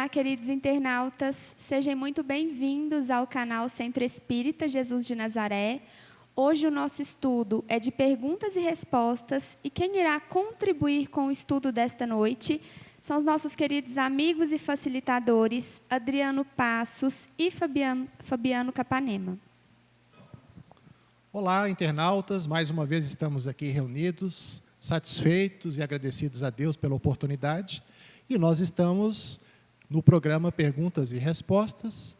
Olá, queridos internautas, sejam muito bem-vindos ao canal Centro Espírita Jesus de Nazaré. Hoje o nosso estudo é de perguntas e respostas e quem irá contribuir com o estudo desta noite são os nossos queridos amigos e facilitadores Adriano Passos e Fabiano Capanema. Olá, internautas, mais uma vez estamos aqui reunidos, satisfeitos e agradecidos a Deus pela oportunidade. E nós estamos no programa Perguntas e Respostas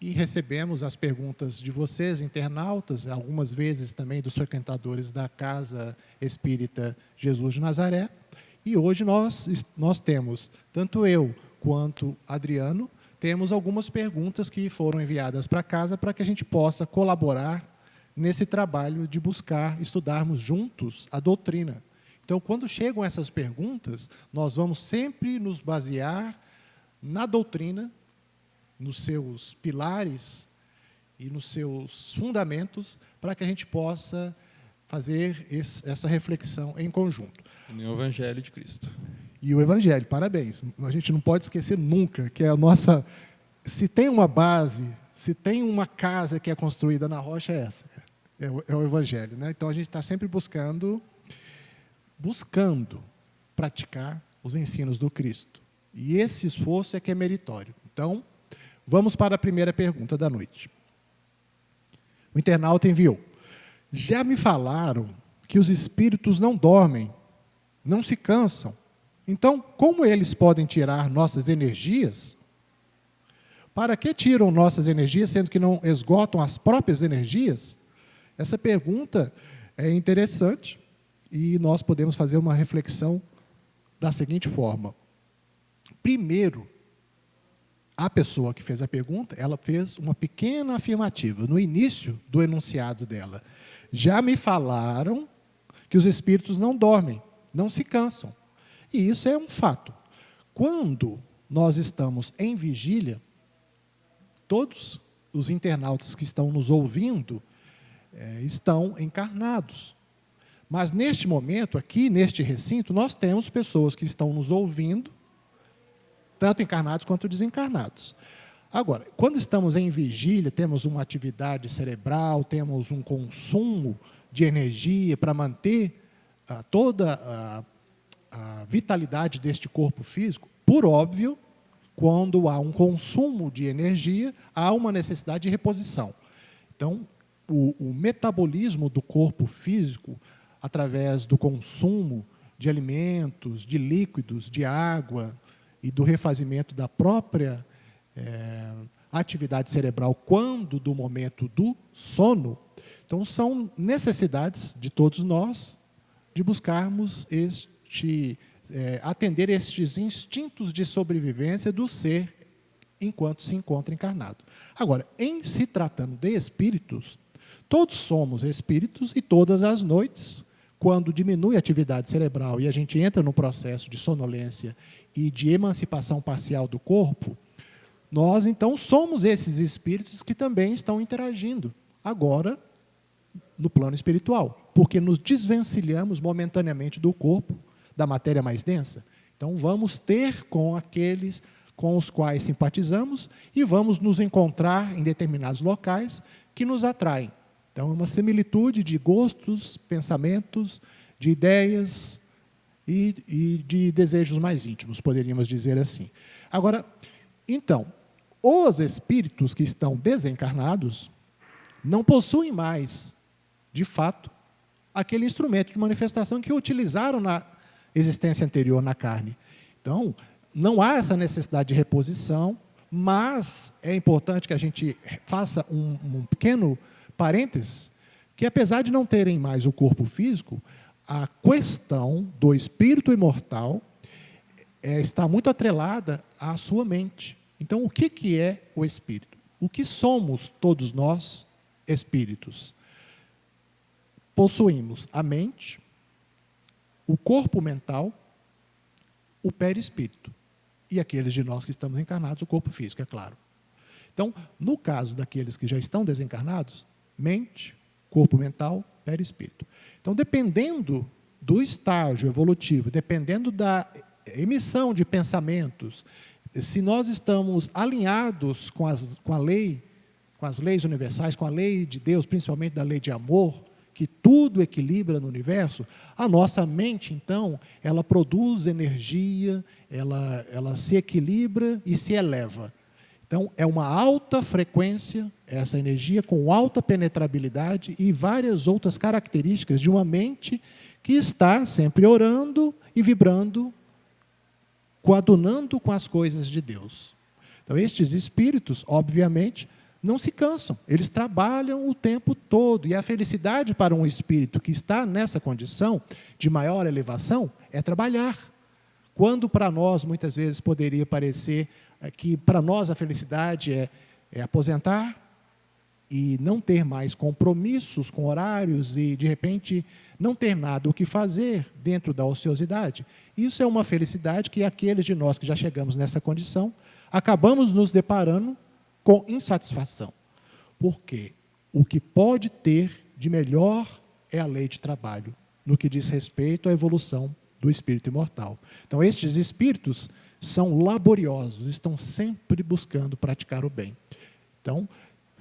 e recebemos as perguntas de vocês, internautas, algumas vezes também dos frequentadores da Casa Espírita Jesus de Nazaré. E hoje nós temos, tanto eu quanto Adriano, temos algumas perguntas que foram enviadas para casa para que a gente possa colaborar nesse trabalho de buscar estudarmos juntos a doutrina. Então, quando chegam essas perguntas, nós vamos sempre nos basear na doutrina, nos seus pilares e nos seus fundamentos, para que a gente possa fazer essa reflexão em conjunto. No Evangelho de Cristo. E o Evangelho, parabéns. A gente não pode esquecer nunca que é a nossa... Se tem uma base, se tem uma casa que é construída na rocha, é essa. É o Evangelho, né? Então, a gente está sempre buscando praticar os ensinos do Cristo. E esse esforço é que é meritório. Então, vamos para a primeira pergunta da noite. O internauta enviou: já me falaram que os espíritos não dormem, não se cansam. Então, como eles podem tirar nossas energias? Para que tiram nossas energias, sendo que não esgotam as próprias energias? Essa pergunta é interessante. E nós podemos fazer uma reflexão da seguinte forma. Primeiro, a pessoa que fez a pergunta, ela fez uma pequena afirmativa no início do enunciado dela. Já me falaram que os espíritos não dormem, não se cansam. E isso é um fato. Quando nós estamos em vigília, todos os internautas que estão nos ouvindo estão encarnados. Mas, neste momento, aqui, neste recinto, nós temos pessoas que estão nos ouvindo, tanto encarnados quanto desencarnados. Agora, quando estamos em vigília, temos uma atividade cerebral, temos um consumo de energia para manter toda a vitalidade deste corpo físico, por óbvio, quando há um consumo de energia, há uma necessidade de reposição. Então, o metabolismo do corpo físico, através do consumo de alimentos, de líquidos, de água e do refazimento da própria atividade cerebral quando do momento do sono. Então, são necessidades de todos nós de buscarmos atender estes instintos de sobrevivência do ser enquanto se encontra encarnado. Agora, em se tratando de espíritos, todos somos espíritos e todas as noites, quando diminui a atividade cerebral e a gente entra no processo de sonolência e de emancipação parcial do corpo, nós, então, somos esses espíritos que também estão interagindo, agora, no plano espiritual, porque nos desvencilhamos momentaneamente do corpo, da matéria mais densa. Então, vamos ter com aqueles com os quais simpatizamos e vamos nos encontrar em determinados locais que nos atraem. Então, é uma similitude de gostos, pensamentos, de ideias e de desejos mais íntimos, poderíamos dizer assim. Agora, então, os espíritos que estão desencarnados não possuem mais, de fato, aquele instrumento de manifestação que utilizaram na existência anterior na carne. Então, não há essa necessidade de reposição, mas é importante que a gente faça um pequeno parênteses, que apesar de não terem mais o corpo físico, a questão do espírito imortal está muito atrelada à sua mente. Então, o que é o espírito? O que somos todos nós, espíritos? Possuímos a mente, o corpo mental, o perispírito. E aqueles de nós que estamos encarnados, o corpo físico, é claro. Então, no caso daqueles que já estão desencarnados, mente, corpo mental, perispírito. Então, dependendo do estágio evolutivo, dependendo da emissão de pensamentos, se nós estamos alinhados com a lei, com as leis universais, com a lei de Deus, principalmente da lei de amor, que tudo equilibra no universo, a nossa mente, então, ela produz energia, ela se equilibra e se eleva. Então, é uma alta frequência, essa energia com alta penetrabilidade e várias outras características de uma mente que está sempre orando e vibrando, coadunando com as coisas de Deus. Então, estes espíritos, obviamente, não se cansam, eles trabalham o tempo todo. E a felicidade para um espírito que está nessa condição de maior elevação é trabalhar. Quando para nós, muitas vezes, poderia parecer que para nós a felicidade é aposentar e não ter mais compromissos com horários e, de repente, não ter nada o que fazer dentro da ociosidade. Isso é uma felicidade que aqueles de nós que já chegamos nessa condição, acabamos nos deparando com insatisfação. Porque o que pode ter de melhor é a lei de trabalho, no que diz respeito à evolução do espírito imortal. Então, estes espíritos são laboriosos, estão sempre buscando praticar o bem. Então,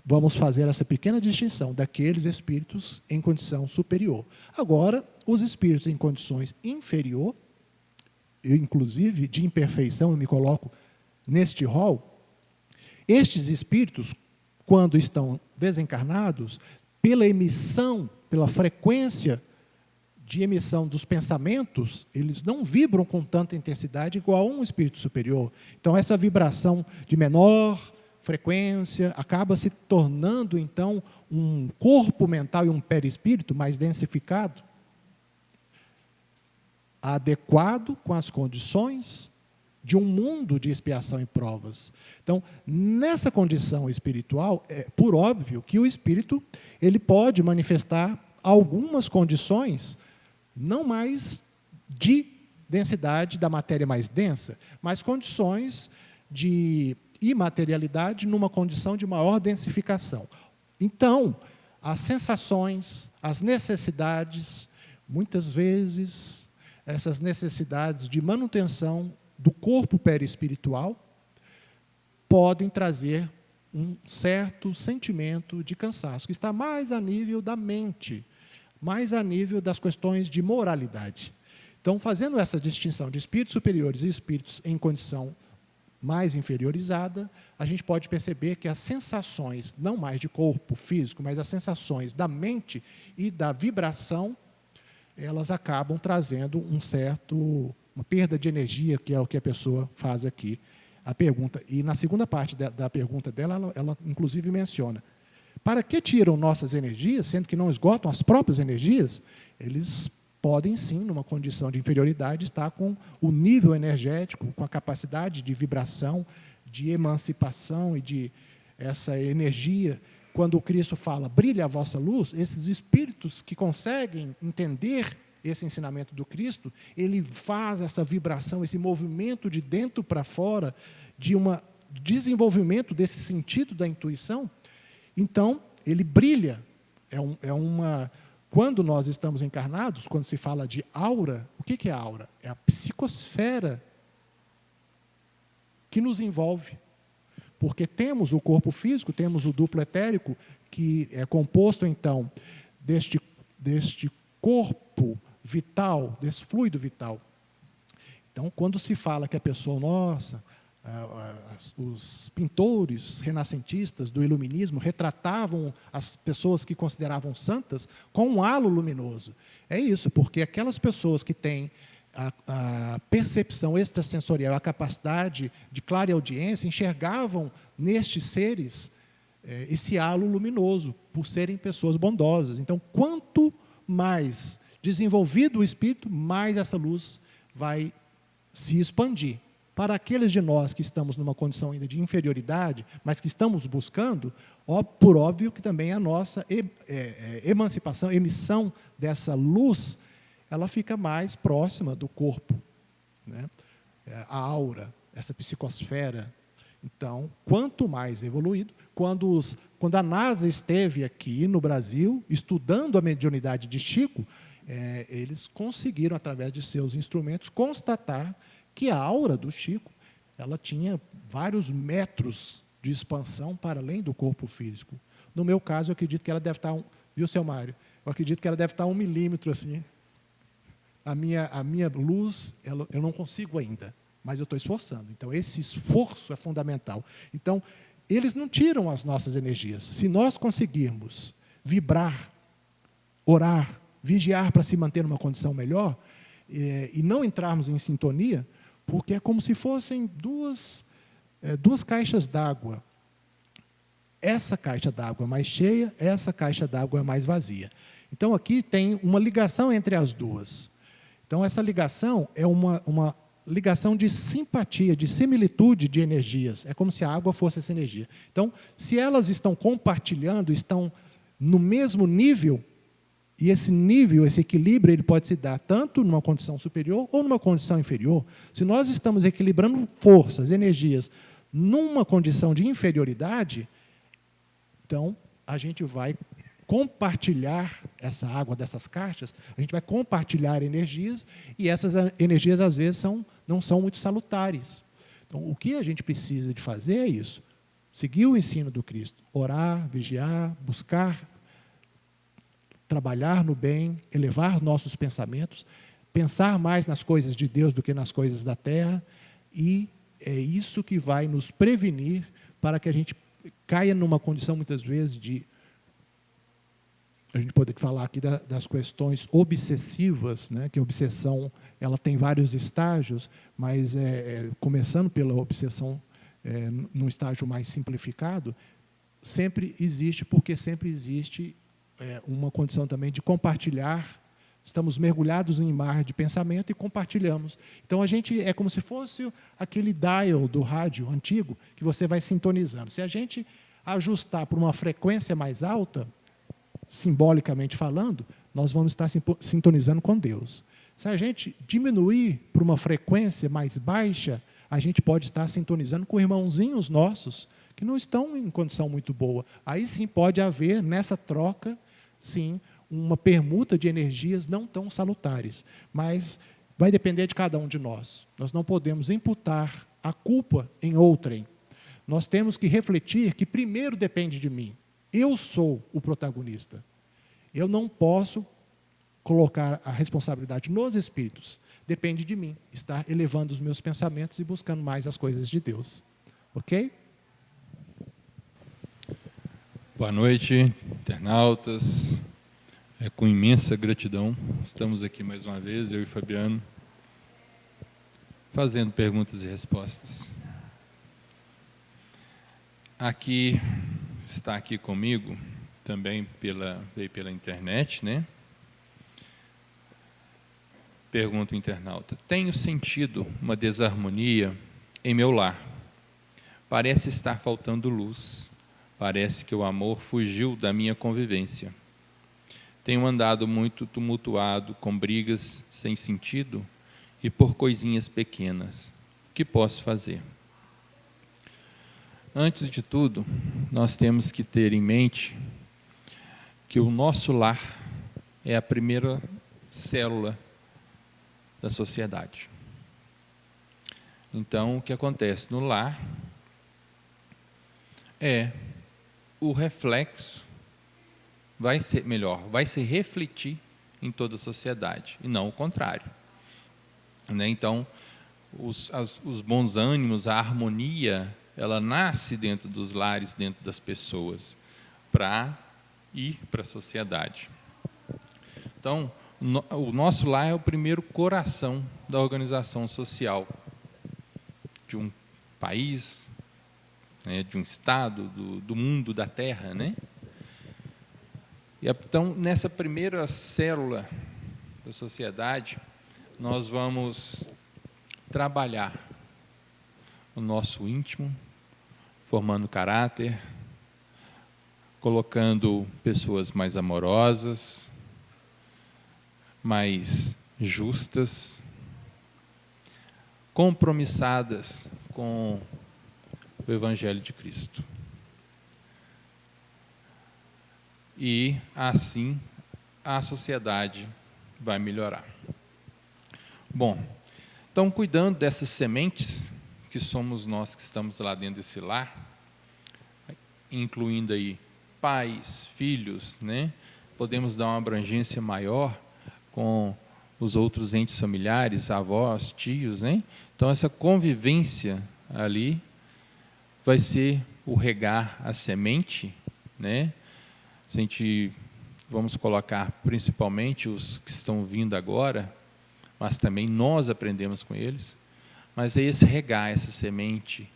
vamos fazer essa pequena distinção daqueles espíritos em condição superior. Agora, os espíritos em condições inferior, eu, inclusive, de imperfeição, eu me coloco neste rol. Estes espíritos, quando estão desencarnados, pela emissão, pela frequência de emissão dos pensamentos, eles não vibram com tanta intensidade igual a um espírito superior. Então, essa vibração de menor frequência acaba se tornando, então, um corpo mental e um perispírito mais densificado, adequado com as condições de um mundo de expiação e provas. Então, nessa condição espiritual, é por óbvio que o espírito ele pode manifestar algumas condições, não mais de densidade da matéria mais densa, mas condições de imaterialidade numa condição de maior densificação. Então, as sensações, as necessidades, muitas vezes, essas necessidades de manutenção do corpo perispiritual podem trazer um certo sentimento de cansaço, que está mais a nível da mente, mais a nível das questões de moralidade. Então, fazendo essa distinção de espíritos superiores e espíritos em condição mais inferiorizada, a gente pode perceber que as sensações, não mais de corpo físico, mas as sensações da mente e da vibração, elas acabam trazendo uma perda de energia, que é o que a pessoa faz aqui, a pergunta. E na segunda parte da pergunta dela, ela inclusive menciona, para que tiram nossas energias, sendo que não esgotam as próprias energias? Eles podem sim, numa condição de inferioridade, estar com o nível energético, com a capacidade de vibração, de emancipação e de essa energia. Quando o Cristo fala, brilha a vossa luz, esses espíritos que conseguem entender esse ensinamento do Cristo, ele faz essa vibração, esse movimento de dentro para fora, de um desenvolvimento desse sentido da intuição. Então, ele brilha. Quando nós estamos encarnados, quando se fala de aura, o que é a aura? É a psicosfera que nos envolve. Porque temos o corpo físico, temos o duplo etérico, que é composto, então, deste corpo vital, desse fluido vital. Então, quando se fala que a pessoa, nossa, os pintores renascentistas do iluminismo retratavam as pessoas que consideravam santas com um halo luminoso. É isso, porque aquelas pessoas que têm a percepção extrasensorial, a capacidade de clareaudiência, enxergavam nestes seres esse halo luminoso, por serem pessoas bondosas. Então, quanto mais desenvolvido o espírito, mais essa luz vai se expandir. Para aqueles de nós que estamos numa condição ainda de inferioridade, mas que estamos buscando, por óbvio que também a nossa emancipação, emissão dessa luz, ela fica mais próxima do corpo, né? A aura, essa psicosfera. Então, quanto mais evoluído, quando a NASA esteve aqui no Brasil, estudando a mediunidade de Chico, eles conseguiram, através de seus instrumentos, constatar que a aura do Chico ela tinha vários metros de expansão para além do corpo físico. No meu caso, eu acredito que ela deve estar, viu, seu Mário? Eu acredito que ela deve estar 1 milímetro assim. A minha luz, eu não consigo ainda, mas eu estou esforçando. Então, esse esforço é fundamental. Então, eles não tiram as nossas energias. Se nós conseguirmos vibrar, orar, vigiar para se manter numa condição melhor, e não entrarmos em sintonia, porque é como se fossem duas caixas d'água. Essa caixa d'água é mais cheia, essa caixa d'água é mais vazia. Então, aqui tem uma ligação entre as duas. Então, essa ligação é uma ligação de simpatia, de similitude de energias. É como se a água fosse essa energia. Então, se elas estão compartilhando, estão no mesmo nível, e esse nível, esse equilíbrio, ele pode se dar tanto numa condição superior ou numa condição inferior. Se nós estamos equilibrando forças, energias, numa condição de inferioridade, então a gente vai compartilhar essa água dessas caixas, a gente vai compartilhar energias, e essas energias, às vezes, não são muito salutares. Então, o que a gente precisa de fazer é isso, seguir o ensino do Cristo, orar, vigiar, buscar, trabalhar no bem, elevar nossos pensamentos, pensar mais nas coisas de Deus do que nas coisas da terra, e é isso que vai nos prevenir para que a gente caia numa condição, muitas vezes, de... A gente pode falar aqui das questões obsessivas, né? Que a obsessão ela tem vários estágios, mas começando pela obsessão num estágio mais simplificado, sempre existe, porque sempre existe uma condição também de compartilhar. Estamos mergulhados em mar de pensamento e compartilhamos. Então, a gente é como se fosse aquele dial do rádio antigo, que você vai sintonizando. Se a gente ajustar para uma frequência mais alta, simbolicamente falando, nós vamos estar sintonizando com Deus. Se a gente diminuir para uma frequência mais baixa, a gente pode estar sintonizando com irmãozinhos nossos que não estão em condição muito boa. Aí sim pode haver, nessa troca, sim, uma permuta de energias não tão salutares. Mas vai depender de cada um de nós. Nós não podemos imputar a culpa em outrem. Nós temos que refletir que primeiro depende de mim. Eu sou o protagonista. Eu não posso colocar a responsabilidade nos espíritos. Depende de mim, estar elevando os meus pensamentos e buscando mais as coisas de Deus. Ok? Boa noite, internautas. Com imensa gratidão, estamos aqui mais uma vez, eu e Fabiano, fazendo perguntas e respostas. Está aqui comigo, também veio pela internet, né? Pergunta o internauta: tenho sentido uma desarmonia em meu lar. Parece estar faltando luz. Parece que o amor fugiu da minha convivência. Tenho andado muito tumultuado, com brigas sem sentido e por coisinhas pequenas. O que posso fazer? Antes de tudo, nós temos que ter em mente que o nosso lar é a primeira célula da sociedade. Então, o que acontece no lar é o reflexo, vai se refletir em toda a sociedade, e não o contrário. Né? Então, os bons ânimos, a harmonia, ela nasce dentro dos lares, dentro das pessoas, para ir para a sociedade. Então, o nosso lar é o primeiro coração da organização social de um país, né, de um estado, do mundo, da terra, né? E então, nessa primeira célula da sociedade, nós vamos trabalhar o nosso íntimo, formando caráter, colocando pessoas mais amorosas, mais justas, compromissadas com o Evangelho de Cristo. E assim a sociedade vai melhorar. Bom, então, cuidando dessas sementes que somos nós que estamos lá dentro desse lar, incluindo aí pais, filhos, né? Podemos dar uma abrangência maior com os outros entes familiares, avós, tios, né? Então essa convivência ali vai ser o regar a semente, né? Se a gente, vamos colocar principalmente os que estão vindo agora, mas também nós aprendemos com eles, mas é esse regar essa semente,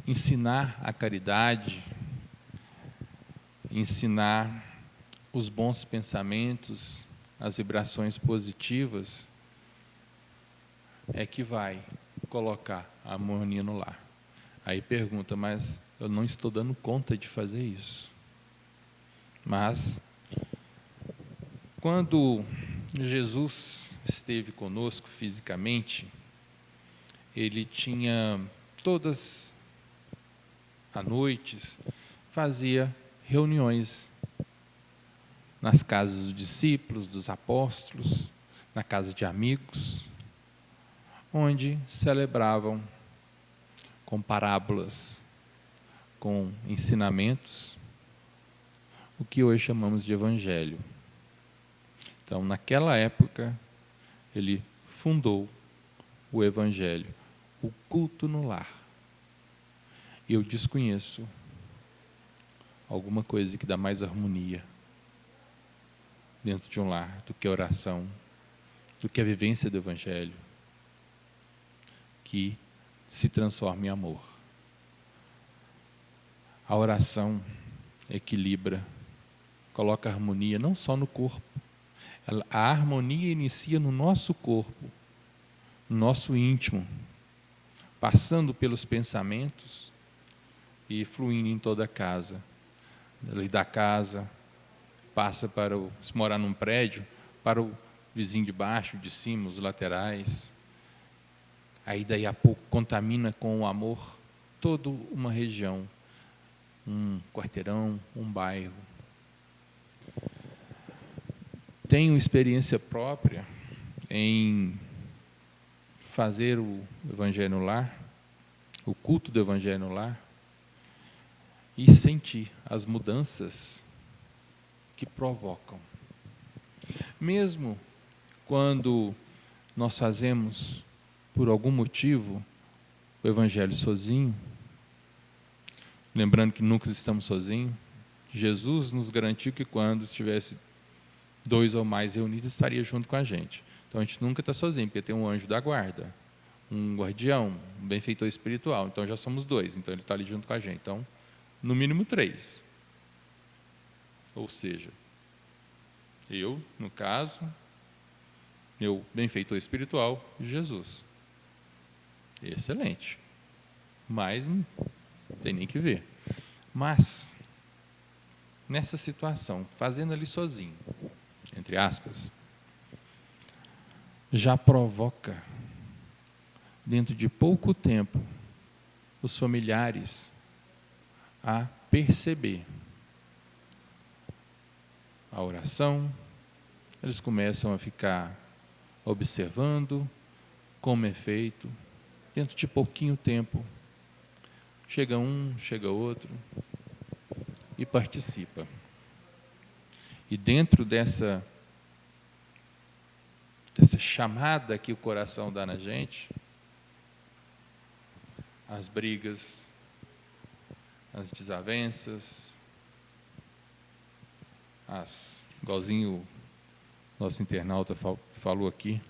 ensinar a caridade, ensinar os bons pensamentos, as vibrações positivas, é que vai colocar a harmonia no lar. Aí pergunta, mas eu não estou dando conta de fazer isso. Mas, quando Jesus esteve conosco fisicamente, ele tinha todas as noites, fazia reuniões nas casas dos discípulos, dos apóstolos, na casa de amigos, onde celebravam com parábolas, com ensinamentos, o que hoje chamamos de evangelho. Então, naquela época, ele fundou o evangelho, o culto no lar. Eu desconheço alguma coisa que dá mais harmonia dentro de um lar do que a oração, do que a vivência do evangelho, que se transforma em amor. A oração equilibra, coloca harmonia não só no corpo, a harmonia inicia no nosso corpo, no nosso íntimo, passando pelos pensamentos e fluindo em toda a casa. Ali da casa, passa para se morar num prédio, para o vizinho de baixo, de cima, os laterais. Aí daí a pouco contamina com o amor toda uma região, um quarteirão, um bairro. Tenho experiência própria em fazer o evangelho no lar, o culto do evangelho no lar, e sentir as mudanças que provocam. Mesmo quando nós fazemos, por algum motivo, o evangelho sozinho, lembrando que nunca estamos sozinhos, Jesus nos garantiu que quando estivesse 2 ou mais reunidos, estaria junto com a gente. Então a gente nunca está sozinho, porque tem um anjo da guarda, um guardião, um benfeitor espiritual. Então já somos 2, então ele está ali junto com a gente. Então, no mínimo 3. Ou seja, eu, no caso, meu benfeitor espiritual, Jesus. Excelente. Mas não tem nem que ver. Mas, nessa situação, fazendo ali sozinho, entre aspas, já provoca, dentro de pouco tempo, os familiares a perceber a oração, eles começam a ficar observando como é feito, dentro de pouquinho tempo, chega um, chega outro e participa. E dentro dessa chamada que o coração dá na gente, as brigas, as desavenças, igualzinho o nosso internauta falou aqui,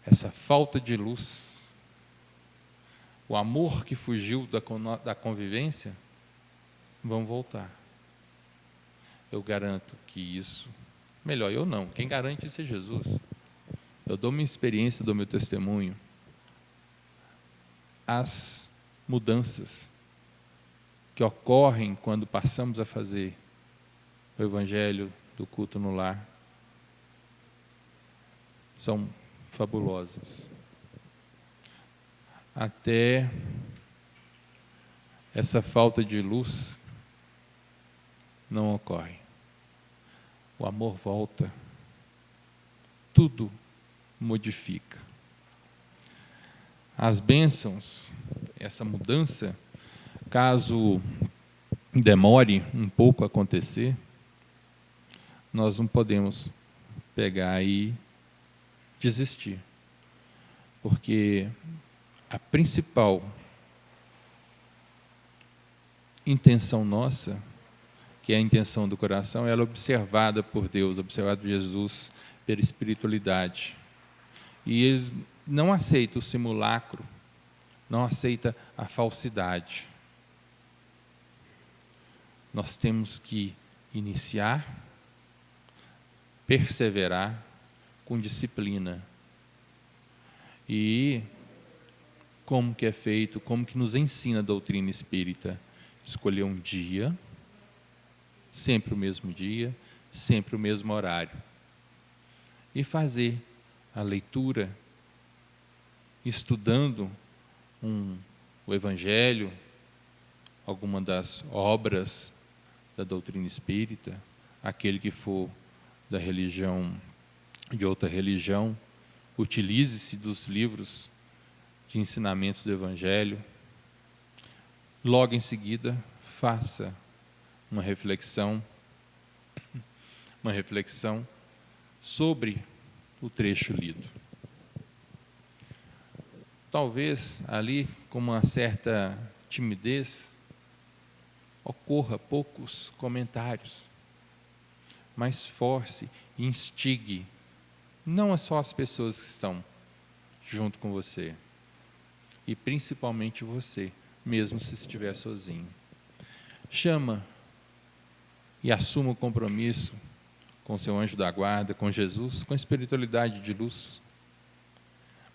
essa falta de luz, o amor que fugiu da convivência, vão voltar. Eu garanto que isso, melhor, eu não, quem garante isso é Jesus. Eu dou minha experiência, dou meu testemunho. As mudanças que ocorrem quando passamos a fazer o evangelho do culto no lar são fabulosas. Até essa falta de luz não ocorre. O amor volta, tudo modifica. as bênçãos, essa mudança, caso demore um pouco a acontecer, nós não podemos pegar e desistir. Porque a principal intenção nossa, que é a intenção do coração, ela é observada por Deus, observada por Jesus, pela espiritualidade. E eles não aceitam o simulacro, não aceitam a falsidade. Nós temos que iniciar, perseverar com disciplina. E como que é feito, como que nos ensina a doutrina espírita? Escolher um dia, sempre o mesmo dia, sempre o mesmo horário. E fazer a leitura, estudando o Evangelho, alguma das obras da doutrina espírita, aquele que for da religião, de outra religião, utilize-se dos livros de ensinamentos do Evangelho. Logo em seguida, faça uma reflexão sobre o trecho lido. Talvez ali, com uma certa timidez, ocorra poucos comentários, mas force e instigue, não é só as pessoas que estão junto com você, e principalmente você, mesmo se estiver sozinho. Chama e assuma o compromisso com seu anjo da guarda, com Jesus, com a espiritualidade de luz,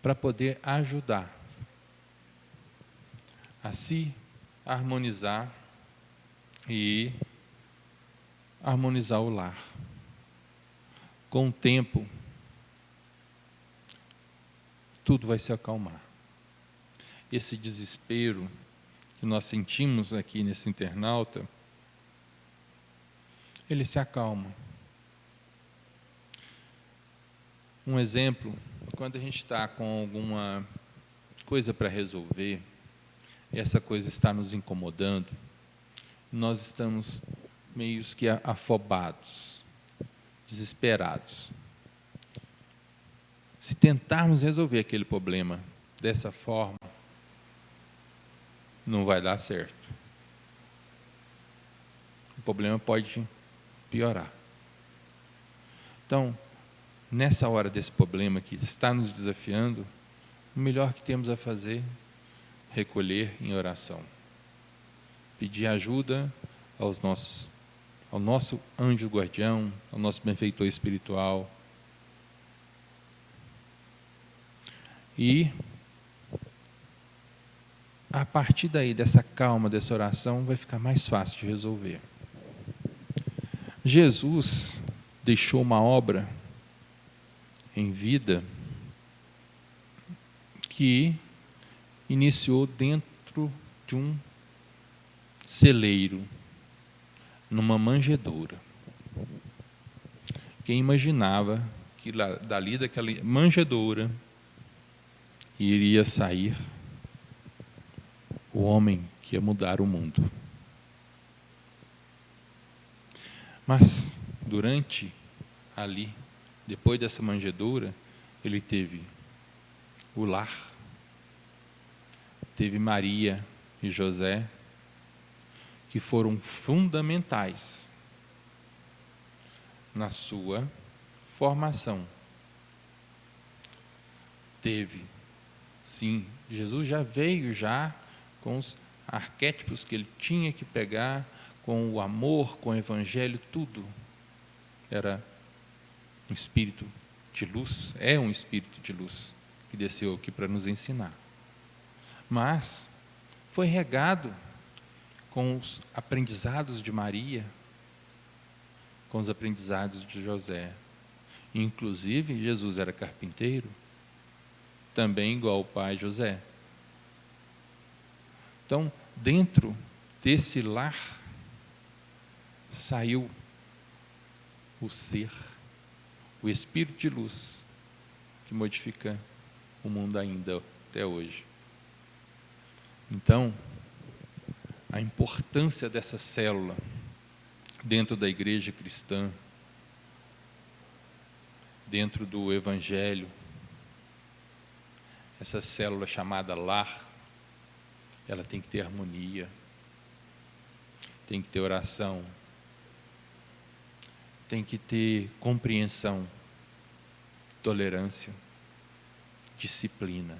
para poder ajudar a se harmonizar e harmonizar o lar. Com o tempo, tudo vai se acalmar. Esse desespero que nós sentimos aqui nesse internauta, ele se acalma. Um exemplo, quando a gente está com alguma coisa para resolver, e essa coisa está nos incomodando, nós estamos meio que afobados, desesperados. Se tentarmos resolver aquele problema dessa forma, não vai dar certo. O problema pode piorar. Então, nessa hora desse problema que está nos desafiando, o melhor que temos a fazer é recolher em oração. Pedir ajuda ao nosso anjo guardião, ao nosso benfeitor espiritual. E, a partir daí, dessa calma, dessa oração, vai ficar mais fácil de resolver. Jesus deixou uma obra em vida que iniciou dentro de um celeiro, numa manjedoura. Quem imaginava que dali daquela manjedoura iria sair o homem que ia mudar o mundo. Mas, durante ali, depois dessa manjedoura, ele teve o lar, teve Maria e José, que foram fundamentais na sua formação. Teve, sim, Jesus já veio com os arquétipos que ele tinha que pegar, com o amor, com o evangelho, tudo. Era um espírito de luz, é um espírito de luz que desceu aqui para nos ensinar. Mas foi regado com os aprendizados de Maria, com os aprendizados de José. Inclusive, Jesus era carpinteiro, também igual o pai José. Então, dentro desse lar, saiu o ser, o espírito de luz, que modifica o mundo ainda até hoje. Então, a importância dessa célula dentro da igreja cristã, dentro do Evangelho, essa célula chamada lar, ela tem que ter harmonia, tem que ter oração, tem que ter compreensão, tolerância, disciplina.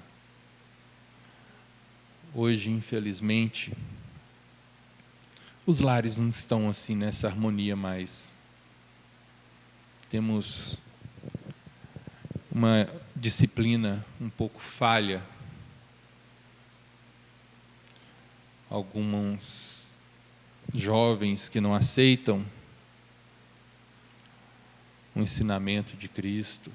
Hoje, infelizmente, os lares não estão assim nessa harmonia mais. Temos uma disciplina um pouco falha. Alguns jovens que não aceitam o ensinamento de Cristo.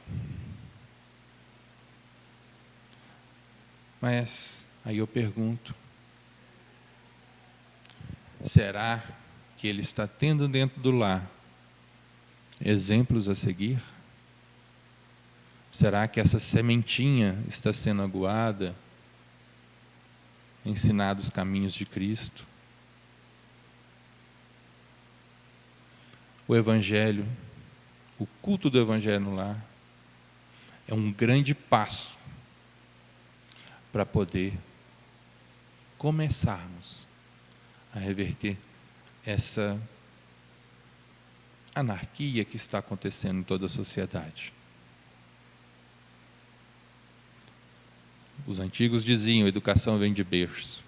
Mas aí eu pergunto, será que ele está tendo dentro do lar exemplos a seguir? Será que essa sementinha está sendo aguada, ensinado os caminhos de Cristo? O Evangelho, o culto do Evangelho no lar, é um grande passo para poder começarmos a reverter essa anarquia que está acontecendo em toda a sociedade. Os antigos diziam, a educação vem de berço.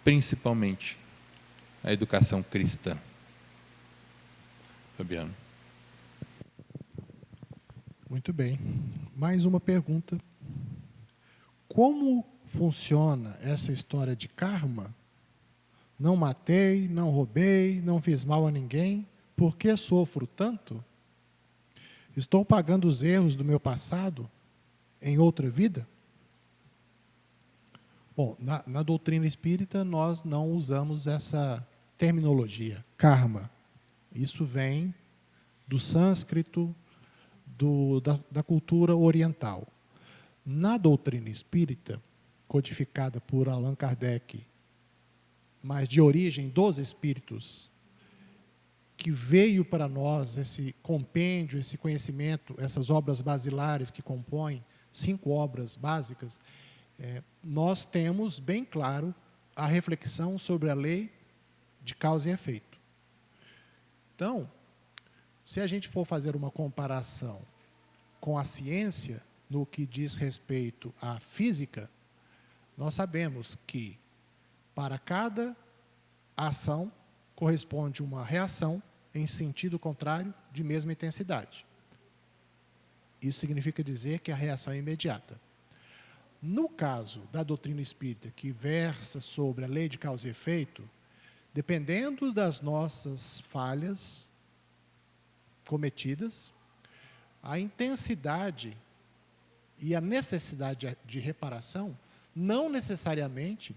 Principalmente a educação cristã. Fabiano. Muito bem. Mais uma pergunta. Como funciona essa história de karma? Não matei, não roubei, não fiz mal a ninguém. Por que sofro tanto? Estou pagando os erros do meu passado em outra vida? Bom, na doutrina espírita nós não usamos essa terminologia, karma. Isso vem do sânscrito, da cultura oriental. Na doutrina espírita, codificada por Allan Kardec, mas de origem dos espíritos, que veio para nós esse compêndio, esse conhecimento, essas obras basilares que compõem 5 obras básicas, nós temos bem claro a reflexão sobre a lei de causa e efeito. Então, se a gente for fazer uma comparação com a ciência, no que diz respeito à física, nós sabemos que para cada ação corresponde uma reação em sentido contrário de mesma intensidade. Isso significa dizer que a reação é imediata. No caso da doutrina espírita, que versa sobre a lei de causa e efeito, dependendo das nossas falhas cometidas, a intensidade e a necessidade de reparação, não necessariamente,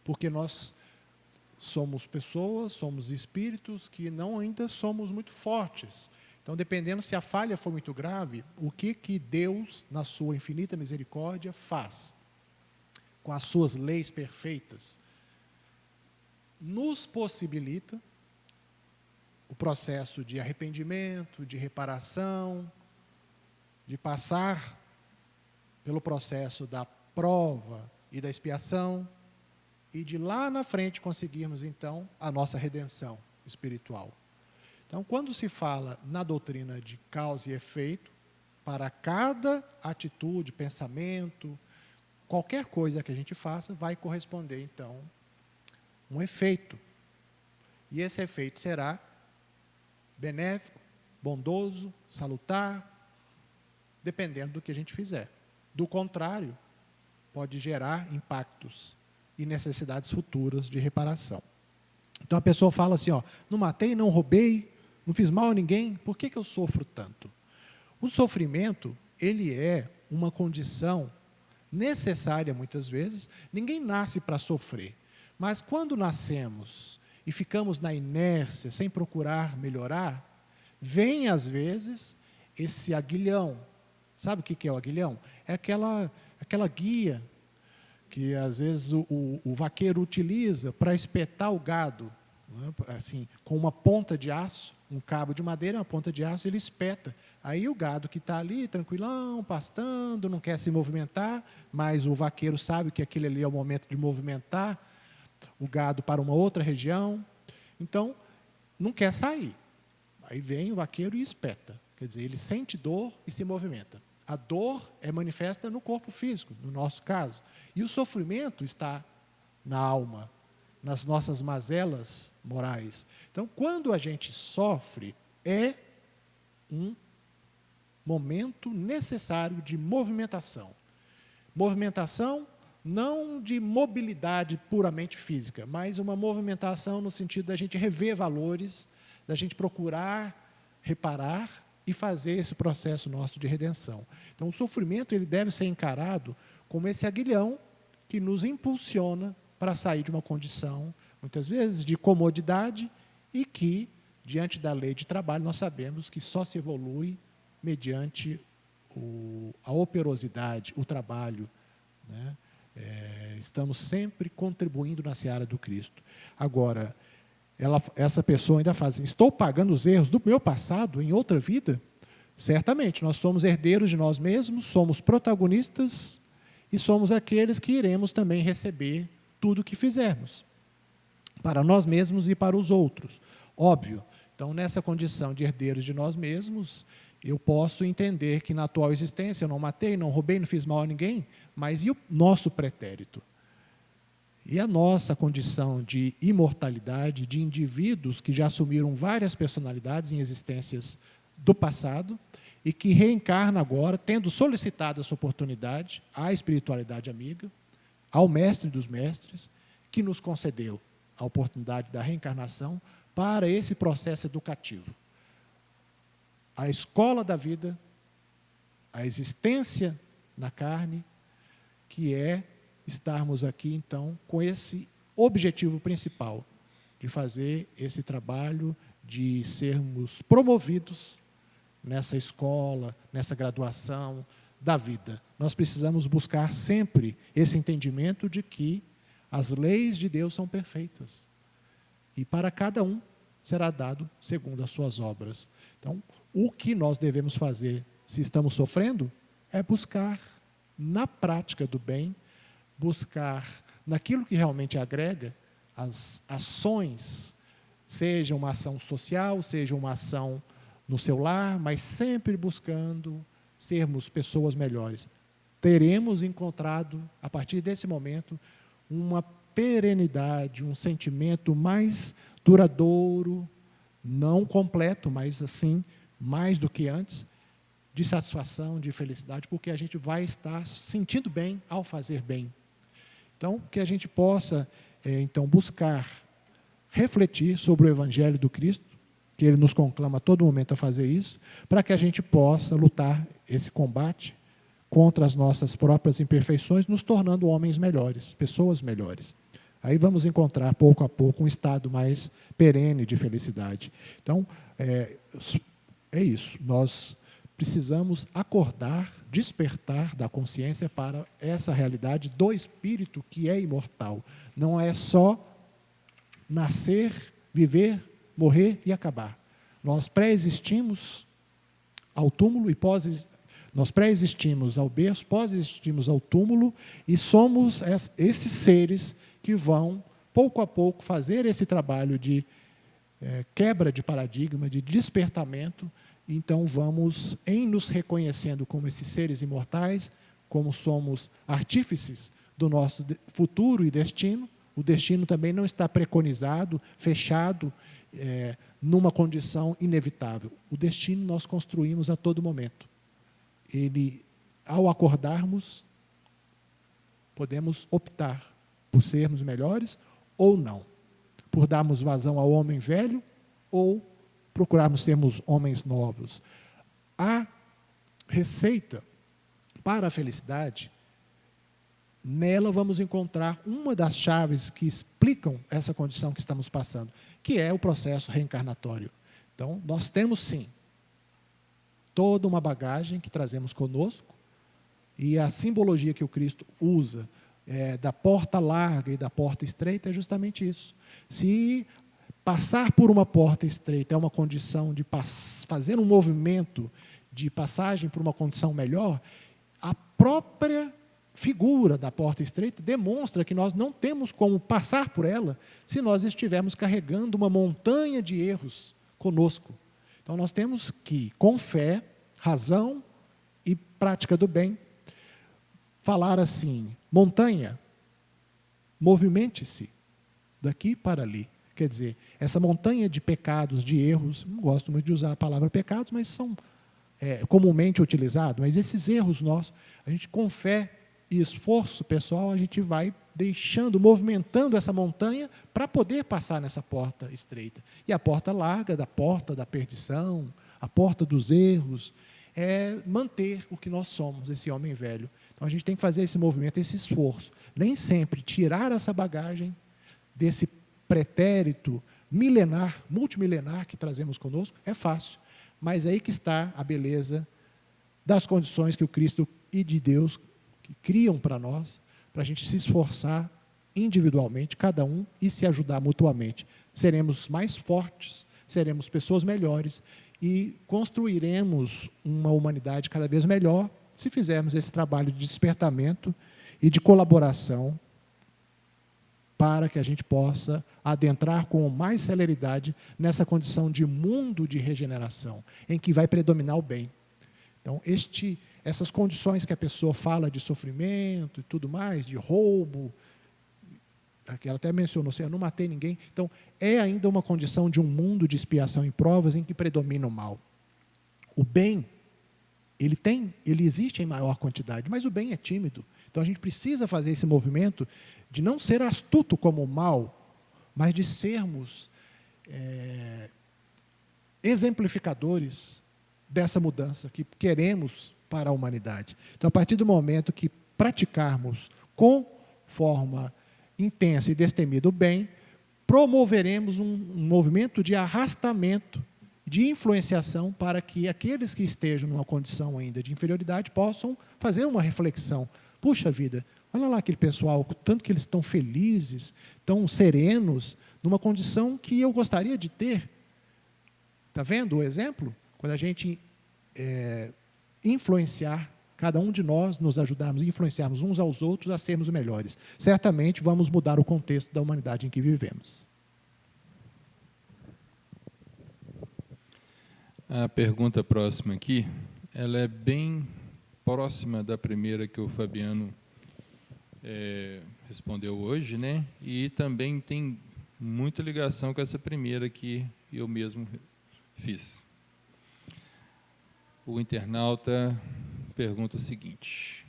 porque nós somos pessoas, somos espíritos que não ainda somos muito fortes. Então, dependendo se a falha for muito grave, o que Deus, na sua infinita misericórdia, faz com as suas leis perfeitas? Nos possibilita o processo de arrependimento, de reparação, de passar pelo processo da prova e da expiação, e de lá na frente conseguirmos, então, a nossa redenção espiritual. Então, quando se fala na doutrina de causa e efeito, para cada atitude, pensamento, qualquer coisa que a gente faça, vai corresponder, então, um efeito. E esse efeito será benéfico, bondoso, salutar, dependendo do que a gente fizer. Do contrário, pode gerar impactos e necessidades futuras de reparação. Então a pessoa fala assim, não matei, não roubei, não fiz mal a ninguém, por que eu sofro tanto? O sofrimento, ele é uma condição necessária muitas vezes. Ninguém nasce para sofrer, mas quando nascemos e ficamos na inércia, sem procurar melhorar, vem às vezes esse aguilhão. Sabe o que é o aguilhão? É aquela guia que às vezes o vaqueiro utiliza para espetar o gado, né? Assim, com uma ponta de aço, um cabo de madeira, uma ponta de aço, ele espeta. Aí o gado que está ali, tranquilão, pastando, não quer se movimentar, mas o vaqueiro sabe que aquele ali é o momento de movimentar o gado para uma outra região, então não quer sair. Aí vem o vaqueiro e espeta. Quer dizer, ele sente dor e se movimenta. A dor é manifesta no corpo físico, no nosso caso. E o sofrimento está na alma, nas nossas mazelas morais. Então, quando a gente sofre, é um momento necessário de movimentação. Movimentação não de mobilidade puramente física, mas uma movimentação no sentido da gente rever valores, da gente procurar reparar e fazer esse processo nosso de redenção. Então, o sofrimento ele deve ser encarado como esse aguilhão que nos impulsiona para sair de uma condição, muitas vezes, de comodidade e que, diante da lei de trabalho, nós sabemos que só se evolui mediante a operosidade, o trabalho, né? Estamos sempre contribuindo na seara do Cristo. Agora, essa pessoa ainda faz, estou pagando os erros do meu passado em outra vida? Certamente, nós somos herdeiros de nós mesmos, somos protagonistas e somos aqueles que iremos também receber tudo o que fizermos, para nós mesmos e para os outros. Óbvio, então, nessa condição de herdeiros de nós mesmos, eu posso entender que na atual existência eu não matei, não roubei, não fiz mal a ninguém, mas e o nosso pretérito? E a nossa condição de imortalidade, de indivíduos que já assumiram várias personalidades em existências do passado e que reencarna agora, tendo solicitado essa oportunidade à espiritualidade amiga, ao mestre dos mestres, que nos concedeu a oportunidade da reencarnação para esse processo educativo. A escola da vida, a existência na carne, que é estarmos aqui, então, com esse objetivo principal, de fazer esse trabalho, de sermos promovidos nessa escola, nessa graduação da vida. Nós precisamos buscar sempre esse entendimento de que as leis de Deus são perfeitas. E para cada um será dado segundo as suas obras. Então, o que nós devemos fazer, se estamos sofrendo, é buscar na prática do bem, buscar naquilo que realmente agrega, as ações, seja uma ação social, seja uma ação no seu lar, mas sempre buscando sermos pessoas melhores. Teremos encontrado, a partir desse momento, uma perenidade, um sentimento mais duradouro, não completo, mas assim, mais do que antes, de satisfação, de felicidade, porque a gente vai estar se sentindo bem ao fazer bem. Então, que a gente possa, então, buscar refletir sobre o Evangelho do Cristo, que Ele nos conclama a todo momento a fazer isso, para que a gente possa lutar esse combate contra as nossas próprias imperfeições, nos tornando homens melhores, pessoas melhores. Aí vamos encontrar, pouco a pouco, um estado mais perene de felicidade. Então, é isso. Nós precisamos acordar, despertar da consciência para essa realidade do espírito que é imortal. Não é só nascer, viver, morrer e acabar. Nós pré-existimos ao túmulo e nós pré-existimos ao berço, pós-existimos ao túmulo e somos esses seres que vão, pouco a pouco, fazer esse trabalho de quebra de paradigma, de despertamento. Então, vamos, em nos reconhecendo como esses seres imortais, como somos artífices do nosso futuro e destino, o destino também não está preconizado, fechado, numa condição inevitável. O destino nós construímos a todo momento. Ele, ao acordarmos, podemos optar por sermos melhores ou não, por darmos vazão ao homem velho ou procurarmos sermos homens novos. A receita para a felicidade, nela vamos encontrar uma das chaves que explicam essa condição que estamos passando, que é o processo reencarnatório. Então, nós temos sim toda uma bagagem que trazemos conosco e a simbologia que o Cristo usa da porta larga e da porta estreita é justamente isso. Se passar por uma porta estreita é uma condição de fazer um movimento de passagem por uma condição melhor, a própria figura da porta estreita demonstra que nós não temos como passar por ela se nós estivermos carregando uma montanha de erros conosco. Então, nós temos que, com fé, razão e prática do bem, falar assim: montanha, movimente-se daqui para ali. Quer dizer, essa montanha de pecados, de erros, não gosto muito de usar a palavra pecados, mas são comumente utilizados, mas esses erros nossos, a gente com fé e esforço pessoal, a gente vai deixando, movimentando essa montanha para poder passar nessa porta estreita. E a porta larga, da porta da perdição, a porta dos erros, é manter o que nós somos, esse homem velho. Então a gente tem que fazer esse movimento, esse esforço. Nem sempre tirar essa bagagem desse pretérito milenar, multimilenar que trazemos conosco é fácil. Mas aí que está a beleza das condições que o Cristo e de Deus que criam para nós, para a gente se esforçar individualmente, cada um, e se ajudar mutuamente. Seremos mais fortes, seremos pessoas melhores e construiremos uma humanidade cada vez melhor se fizermos esse trabalho de despertamento e de colaboração para que a gente possa adentrar com mais celeridade nessa condição de mundo de regeneração, em que vai predominar o bem. Então, essas condições que a pessoa fala de sofrimento e tudo mais, de roubo, ela até mencionou, eu não matei ninguém. Então, é ainda uma condição de um mundo de expiação e provas em que predomina o mal. O bem, ele existe em maior quantidade, mas o bem é tímido. Então, a gente precisa fazer esse movimento de não ser astuto como o mal, mas de sermos exemplificadores dessa mudança que queremos para a humanidade. Então, a partir do momento que praticarmos com forma intensa e destemida o bem, promoveremos um movimento de arrastamento, de influenciação para que aqueles que estejam numa condição ainda de inferioridade possam fazer uma reflexão. Puxa vida, olha lá aquele pessoal, tanto que eles estão felizes, tão serenos, numa condição que eu gostaria de ter. Está vendo o exemplo? Quando a gente influenciar, cada um de nós nos ajudarmos, influenciarmos uns aos outros a sermos melhores. Certamente vamos mudar o contexto da humanidade em que vivemos. A pergunta próxima aqui, ela é bem próxima da primeira que o Fabiano respondeu hoje, né? E também tem muita ligação com essa primeira que eu mesmo fiz. O internauta pergunta o seguinte: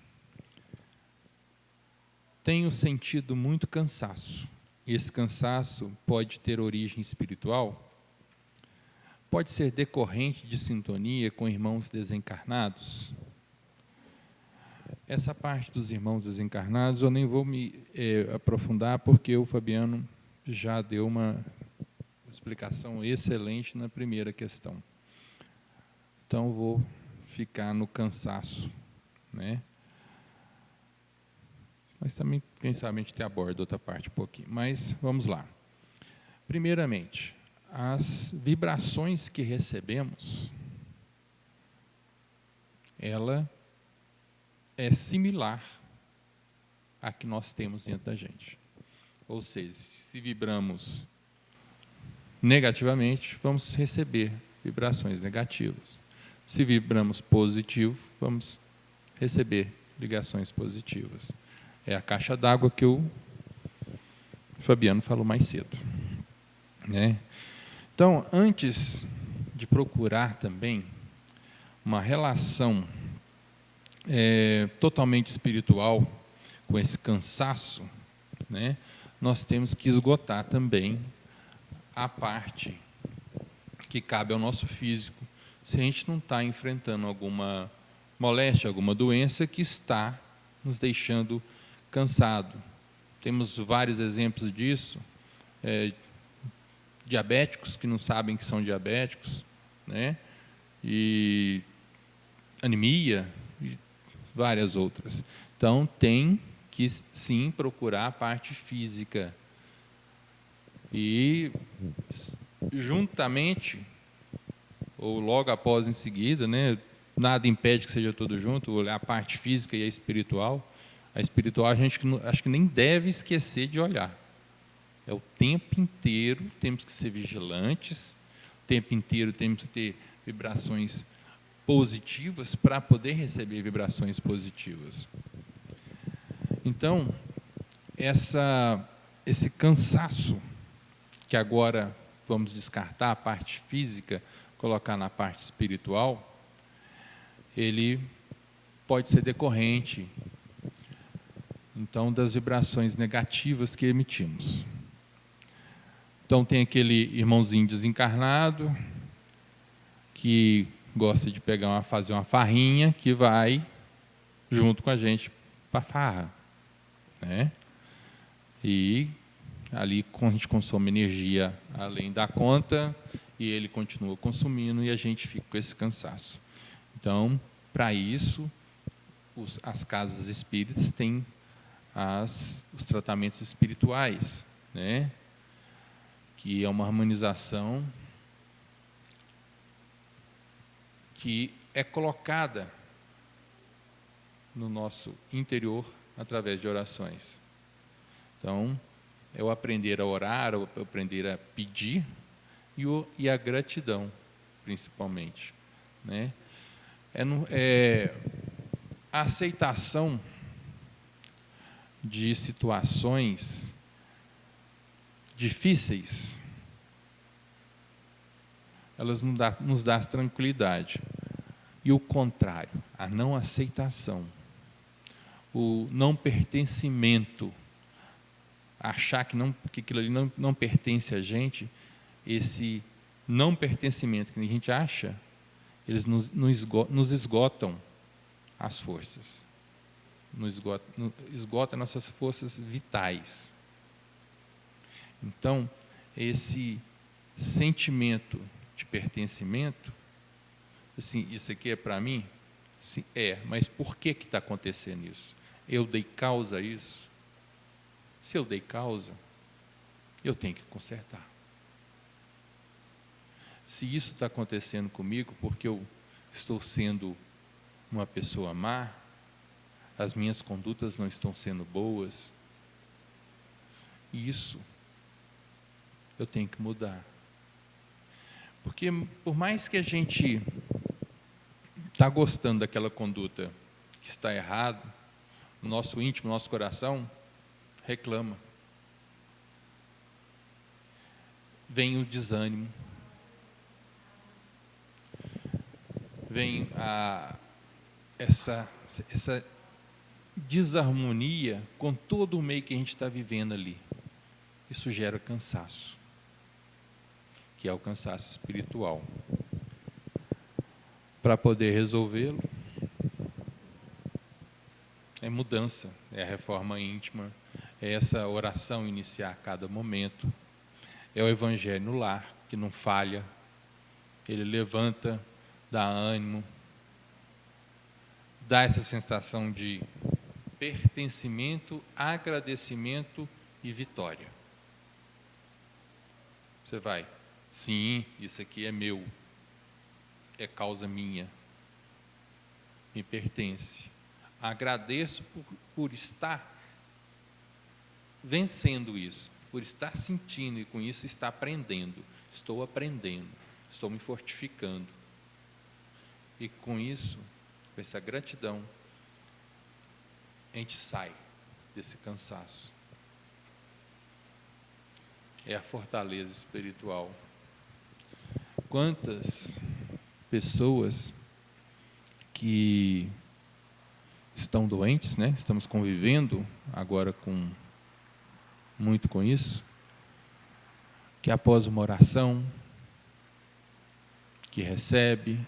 tenho sentido muito cansaço. Esse cansaço pode ter origem espiritual? Pode ser decorrente de sintonia com irmãos desencarnados? Essa parte dos irmãos desencarnados eu nem vou me aprofundar, porque o Fabiano já deu uma explicação excelente na primeira questão. Então, vou ficar no cansaço, né? Mas também, quem sabe, a gente aborda outra parte um pouquinho. Mas, vamos lá. Primeiramente, as vibrações que recebemos, ela é similar à que nós temos dentro da gente. Ou seja, se vibramos negativamente, vamos receber vibrações negativas. Se vibramos positivo, vamos receber ligações positivas. É a caixa d'água que o Fabiano falou mais cedo, né? Então, antes de procurar também uma relação totalmente espiritual com esse cansaço, né, nós temos que esgotar também a parte que cabe ao nosso físico, se a gente não está enfrentando alguma moléstia, alguma doença que está nos deixando cansado. Temos vários exemplos disso, diabéticos que não sabem que são diabéticos, né? E anemia e várias outras. Então, tem que sim procurar a parte física. E juntamente, ou logo após em seguida, né, nada impede que seja tudo junto, olhar a parte física e a espiritual. A espiritual a gente acho que nem deve esquecer de olhar. É o tempo inteiro, temos que ser vigilantes, o tempo inteiro temos que ter vibrações positivas para poder receber vibrações positivas. Então, esse cansaço, que agora vamos descartar a parte física, colocar na parte espiritual, ele pode ser decorrente, então, das vibrações negativas que emitimos. Então, tem aquele irmãozinho desencarnado, que gosta de fazer uma farrinha, que vai junto com a gente para a farra, né? E ali a gente consome energia além da conta, e ele continua consumindo, e a gente fica com esse cansaço. Então, para isso, as casas espíritas têm os tratamentos espirituais, né? Que é uma harmonização que é colocada no nosso interior através de orações. Então, é o aprender a orar, o aprender a pedir e a gratidão, principalmente, né? A aceitação de situações difíceis, elas nos dão tranquilidade. E o contrário, a não aceitação, o não pertencimento, achar que aquilo ali não pertence a gente, esse não pertencimento que a gente acha, eles nos esgotam as forças, esgota nossas forças vitais. Então, esse sentimento de pertencimento, assim, isso aqui é para mim? Sim, mas por que está acontecendo isso? Eu dei causa a isso? Se eu dei causa, eu tenho que consertar. Se isso está acontecendo comigo porque eu estou sendo uma pessoa má, as minhas condutas não estão sendo boas, isso eu tenho que mudar. Porque por mais que a gente está gostando daquela conduta que está errada, o nosso íntimo, nosso coração reclama. Vem o desânimo, vem essa desarmonia com todo o meio que a gente está vivendo ali. Isso gera cansaço, que é o cansaço espiritual. Para poder resolvê-lo, é mudança, é a reforma íntima, é essa oração iniciar a cada momento, é o evangelho no lar, que não falha, ele levanta, dá ânimo, dá essa sensação de pertencimento, agradecimento e vitória. Você vai, sim, isso aqui é meu, é causa minha, me pertence. Agradeço por estar vencendo isso, por estar sentindo e com isso estar aprendendo. Estou aprendendo, estou me fortificando. E com isso, com essa gratidão, a gente sai desse cansaço. É a fortaleza espiritual. Quantas pessoas que estão doentes, né? Estamos convivendo agora muito com isso, que após uma oração que recebe,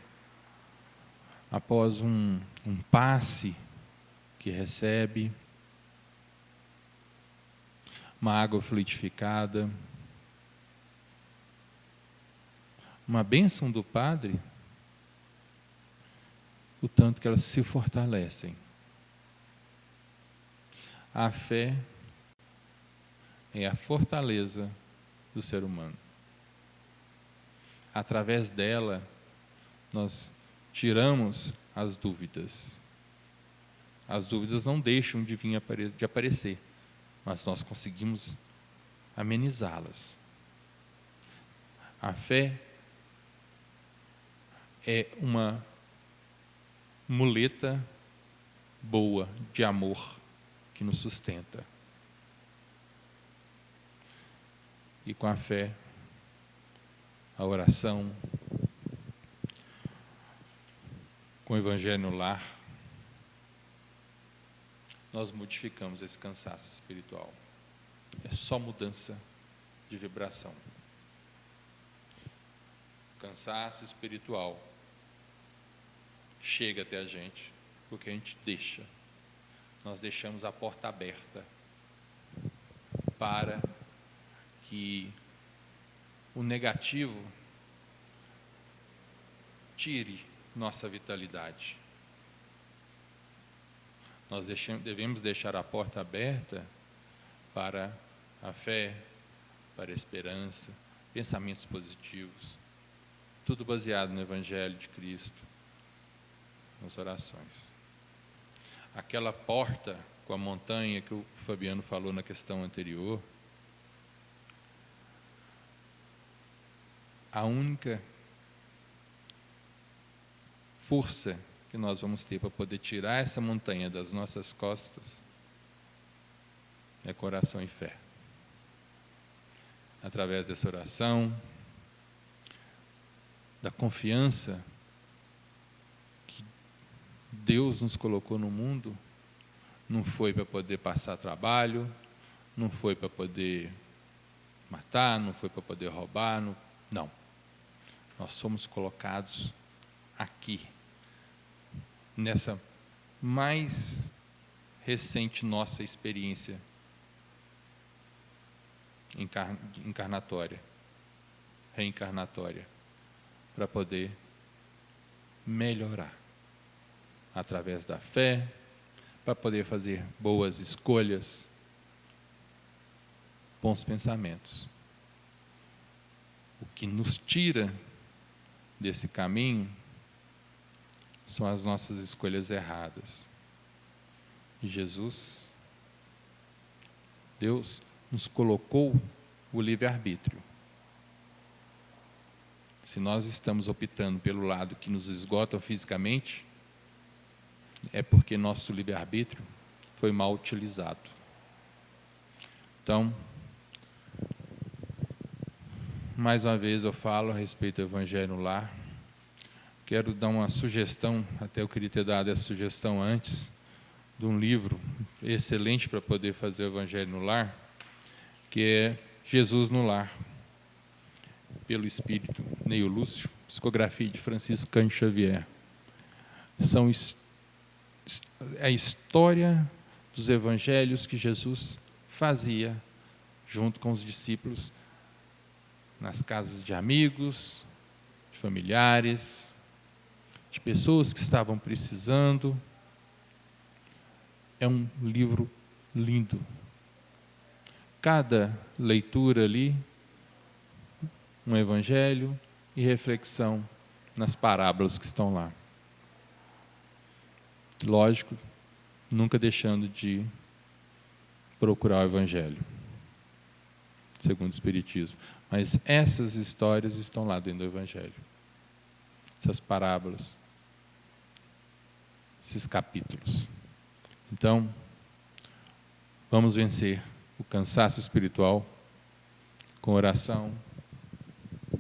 após um passe que recebe, uma água fluidificada, uma bênção do Padre, o tanto que elas se fortalecem. A fé é a fortaleza do ser humano. Através dela, nós tiramos as dúvidas. As dúvidas não deixam de aparecer, mas nós conseguimos amenizá-las. A fé é uma muleta boa de amor que nos sustenta. E com a fé, a oração, com o Evangelho no lar, nós modificamos esse cansaço espiritual. É só mudança de vibração. O cansaço espiritual chega até a gente porque a gente deixa. Nós deixamos a porta aberta para que o negativo tire nossa vitalidade. Nós devemos deixar a porta aberta para a fé, para a esperança, pensamentos positivos, tudo baseado no Evangelho de Cristo, nas orações. Aquela porta com a montanha que o Fabiano falou na questão anterior, a única força que nós vamos ter para poder tirar essa montanha das nossas costas é coração e fé. Através dessa oração, da confiança que Deus nos colocou no mundo, não foi para poder passar trabalho, não foi para poder matar, não foi para poder roubar, não. Nós somos colocados aqui, nessa mais recente nossa experiência encarnatória, reencarnatória, para poder melhorar através da fé, para poder fazer boas escolhas, bons pensamentos. O que nos tira desse caminho são as nossas escolhas erradas. E Jesus, Deus, nos colocou o livre-arbítrio. Se nós estamos optando pelo lado que nos esgota fisicamente, é porque nosso livre-arbítrio foi mal utilizado. Então, mais uma vez eu falo a respeito do Evangelho no lar. Quero dar uma sugestão, até eu queria ter dado essa sugestão antes, de um livro excelente para poder fazer o Evangelho no lar, que é Jesus no Lar, pelo espírito Neio Lúcio, psicografia de Francisco Cândido Xavier. São a história dos evangelhos que Jesus fazia junto com os discípulos nas casas de amigos, de familiares, de pessoas que estavam precisando. É um livro lindo. Cada leitura ali, um evangelho e reflexão nas parábolas que estão lá. Lógico, nunca deixando de procurar o evangelho, segundo o Espiritismo. Mas essas histórias estão lá dentro do evangelho. Essas parábolas, esses capítulos. Então, vamos vencer o cansaço espiritual com oração,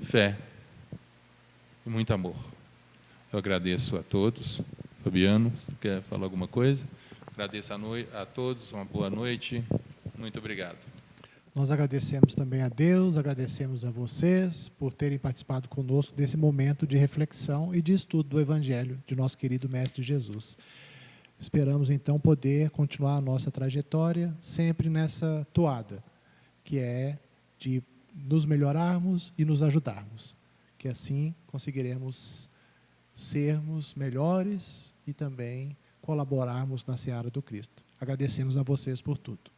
fé e muito amor. Eu agradeço a todos. Fabiano, você quer falar alguma coisa? Agradeço a todos, uma boa noite. Muito obrigado. Nós agradecemos também a Deus, agradecemos a vocês por terem participado conosco desse momento de reflexão e de estudo do Evangelho de nosso querido Mestre Jesus. Esperamos então poder continuar a nossa trajetória sempre nessa toada, que é de nos melhorarmos e nos ajudarmos, que assim conseguiremos sermos melhores e também colaborarmos na seara do Cristo. Agradecemos a vocês por tudo.